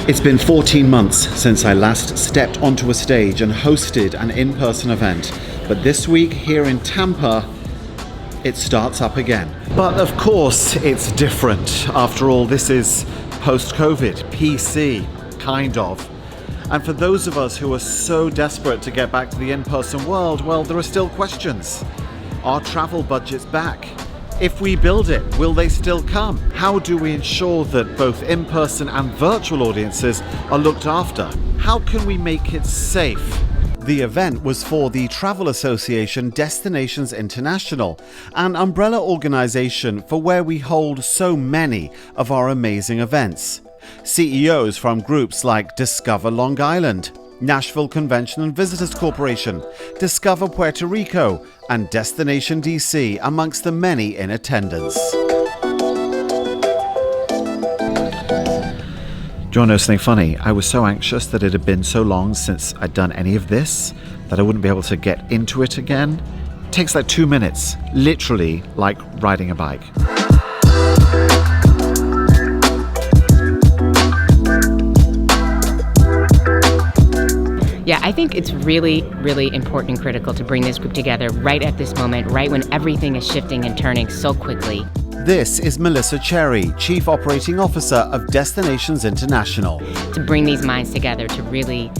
It's been 14 months since I last stepped onto a stage and hosted an in-person event, but this week here in Tampa, it starts up again. But of course, it's different. After all, this is post-COVID, PC, kind of. And for those of us who are so desperate to get back to the in-person world, well, there are still questions. Are travel budgets back? If we build it, will they still come? How do we ensure that both in-person and virtual audiences are looked after? How can we make it safe? The event was for the travel association Destinations International, an umbrella organization for where we hold so many of our amazing events. CEOs from groups like Discover Long Island, Nashville Convention and Visitors Corporation, Discover Puerto Rico, and Destination DC, amongst the many in attendance. Do you want to know something funny? I was so anxious that it had been so long since I'd done any of this that I wouldn't be able to get into it again. It takes like 2 minutes, literally like riding a bike. Yeah, I think it's really, really important and critical to bring this group together right at this moment, right when everything is shifting and turning so quickly. This is Melissa Cherry, Chief Operating Officer of Destinations International. To bring these minds together to really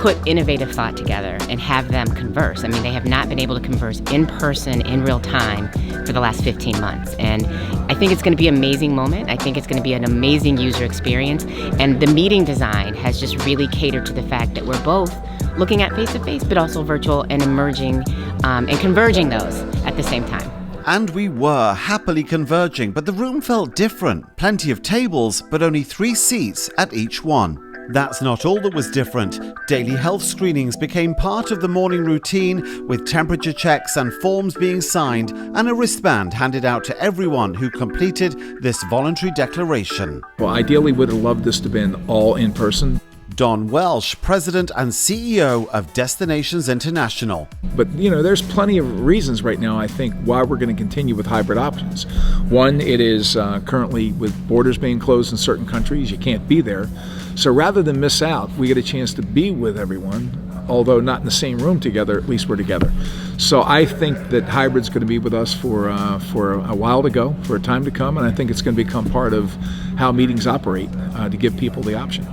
put innovative thought together and have them converse. I mean, they have not been able to converse in person, in real time, for the last 15 months. And I think it's going to be an amazing moment. I think it's going to be an amazing user experience. And the meeting design has just really catered to the fact that we're both looking at face-to-face, but also virtual, and emerging and converging those at the same time. And we were happily converging, but the room felt different. Plenty of tables, but only 3 seats at each one. That's not all that was different. Daily health screenings became part of the morning routine, with temperature checks and forms being signed and a wristband handed out to everyone who completed this voluntary declaration. Well, ideally, would have loved this to have been all in person. Don Welsh, President and CEO of Destinations International. But, there's plenty of reasons right now, I think, why we're going to continue with hybrid options. One, it is currently with borders being closed in certain countries, you can't be there. So rather than miss out, we get a chance to be with everyone, although not in the same room together, at least we're together. So I think that hybrid's going to be with us for a while to go, for a time to come, and I think it's going to become part of how meetings operate to give people the option.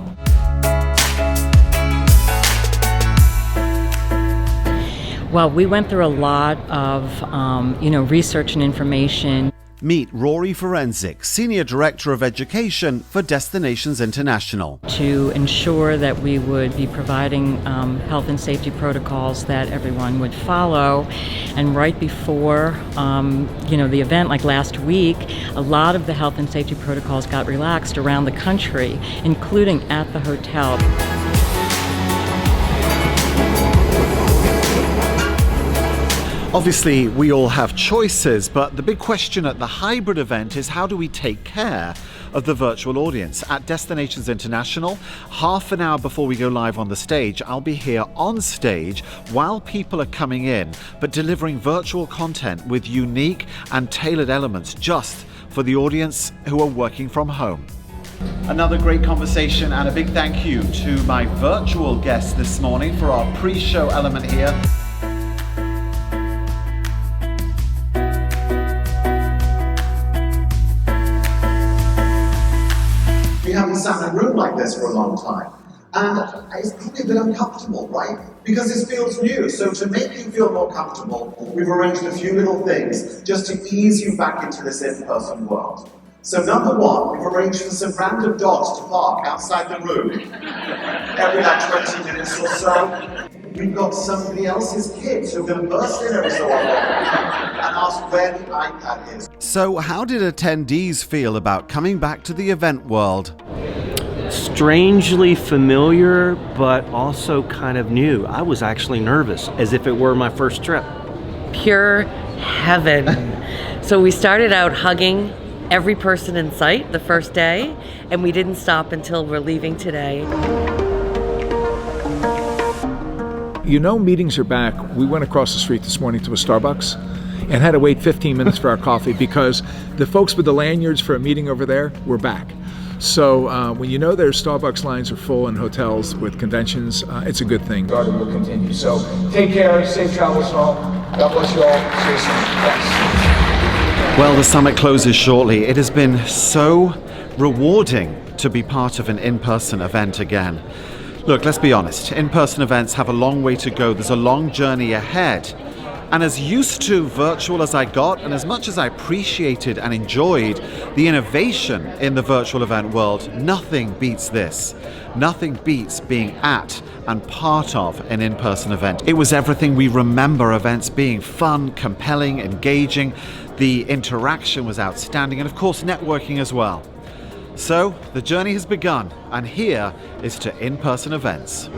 Well, we went through a lot of, research and information. Meet Rory Forensic, Senior Director of Education for Destinations International. To ensure that we would be providing health and safety protocols that everyone would follow. And right before, the event, like last week, a lot of the health and safety protocols got relaxed around the country, including at the hotel. Obviously, we all have choices, but the big question at the hybrid event is how do we take care of the virtual audience? At Destinations International, half an hour before we go live on the stage, I'll be here on stage while people are coming in, but delivering virtual content with unique and tailored elements just for the audience who are working from home. Another great conversation, and a big thank you to my virtual guests this morning for our pre-show element here. We haven't sat in a room like this for a long time. And it's probably a bit uncomfortable, right? Because this feels new. So to make you feel more comfortable, we've arranged a few little things just to ease you back into this in-person world. So number one, we've arranged for some random dogs to bark outside the room every 20 minutes or so. We've got somebody else's kids who are going to burst in every so often and ask where the iPad is. So how did attendees feel about coming back to the event world? Strangely familiar, but also kind of new. I was actually nervous, as if it were my first trip. Pure heaven. So we started out hugging every person in sight the first day, and we didn't stop until we're leaving today. Meetings are back. We went across the street this morning to a Starbucks and had to wait 15 minutes for our coffee because the folks with the lanyards for a meeting over there were back. So when you know their Starbucks lines are full in hotels with conventions, it's a good thing. Garden will continue. So take care, safe travels home. God bless you all. See you soon. Thanks. Well, the summit closes shortly. It has been so rewarding to be part of an in-person event again. Look, let's be honest, in-person events have a long way to go. There's a long journey ahead. And as used to virtual as I got, and as much as I appreciated and enjoyed the innovation in the virtual event world, nothing beats this. Nothing beats being at and part of an in-person event. It was everything we remember events being: fun, compelling, engaging. The interaction was outstanding, and of course, networking as well. So the journey has begun, and here is to in-person events.